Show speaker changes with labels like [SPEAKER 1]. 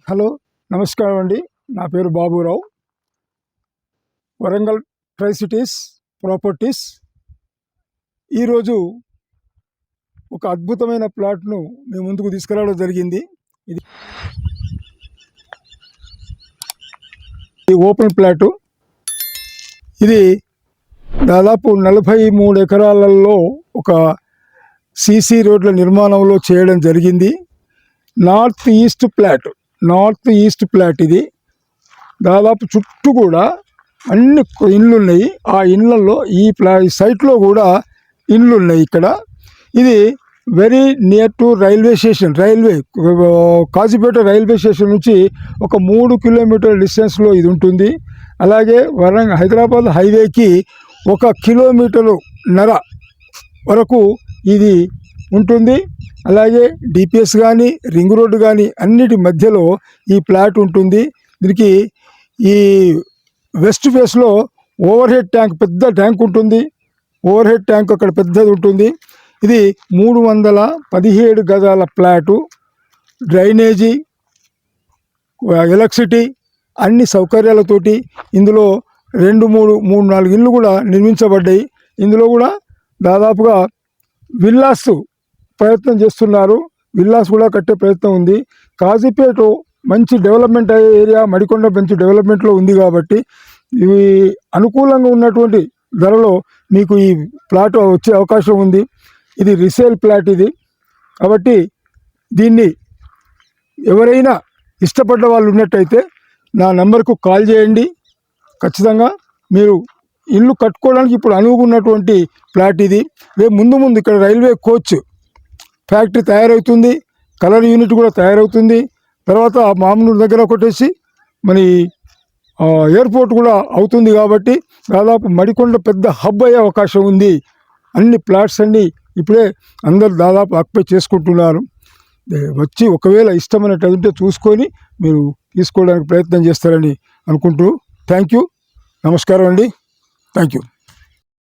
[SPEAKER 1] Hello, నమస్కారం అండి. నా పేరు Baburao. Warangal tri cities properties ఈరోజు ఒక అద్భుతమైన ప్లాట్ను మేము ముందుకు తీసుకురావడం జరిగింది. ఇది ఓపెన్ ప్లాటు. ఇది దాదాపు 43 ఎకరాలలో ఒక సీసీ రోడ్ల నిర్మాణంలో చేయడం జరిగింది. నార్త్ ఈస్ట్ ప్లాట్ ఇది. దాదాపు చుట్టూ కూడా అన్ని ఇండ్లు ఉన్నాయి. ఆ ఇండ్లలో ఈ సైట్లో కూడా ఇండ్లు ఉన్నాయి. ఇక్కడ ఇది very near to railway Kazipet railway station నుంచి ఒక 3 కిలోమీటర్ల డిస్టెన్స్లో ఇది ఉంటుంది. అలాగే హైదరాబాద్ హైవేకి 1.5 కిలోమీటర్ల వరకు ఇది ఉంటుంది. అలాగే డిపిఎస్ కానీ రింగ్ రోడ్డు కానీ అన్నిటి మధ్యలో ఈ ప్లాట్ ఉంటుంది. దీనికి ఈ వెస్ట్ ఫేస్లో ఓవర్ హెడ్ ట్యాంక్, పెద్ద ట్యాంక్ ఉంటుంది. ఓవర్ హెడ్ ట్యాంక్ అక్కడ పెద్దది ఉంటుంది. ఇది 317 గజాల ప్లాటు. డ్రైనేజీ, ఎలక్ట్రిసిటీ అన్ని సౌకర్యాలతోటి ఇందులో 2-3-4 ఇళ్ళు కూడా నిర్మించబడ్డాయి. ఇందులో కూడా దాదాపుగా విల్లాస్ ప్రయత్నం చేస్తున్నారు. విల్లాస్ కూడా కట్టే ప్రయత్నం ఉంది. కాజీపేట మంచి డెవలప్మెంట్ అయ్యే ఏరియా, మడికొండ మంచి డెవలప్మెంట్లో ఉంది కాబట్టి ఇవి అనుకూలంగా ఉన్నటువంటి ధరలో మీకు ఈ ప్లాట్ వచ్చే అవకాశం ఉంది. ఇది రీసేల్ ప్లాట్ ఇది. కాబట్టి దీన్ని ఎవరైనా ఇష్టపడ్డ వాళ్ళు ఉన్నట్టయితే నా నంబర్కు కాల్ చేయండి. ఖచ్చితంగా మీరు ఇల్లు కట్టుకోవడానికి ఇప్పుడు అనువుకున్నటువంటి ప్లాట్ ఇది. రేపు ముందు ఇక్కడ రైల్వే కోచ్ ఫ్యాక్టరీ తయారవుతుంది. కలర్ యూనిట్ కూడా తయారవుతుంది. తర్వాత మామూలు దగ్గర కొట్టేసి మరి ఎయిర్పోర్ట్ కూడా అవుతుంది. కాబట్టి దాదాపు మడికొండ పెద్ద హబ్ అయ్యే అవకాశం ఉంది. అన్ని ప్లాట్స్ అన్నీ ఇప్పుడే అందరు దాదాపు ఆక్యుపై చేసుకుంటున్నారు. వచ్చి ఒకవేళ ఇష్టమైనట్టు చూసుకొని మీరు తీసుకోవడానికి ప్రయత్నం చేస్తారని అనుకుంటూ థ్యాంక్ యూ. నమస్కారం అండి. Thank you.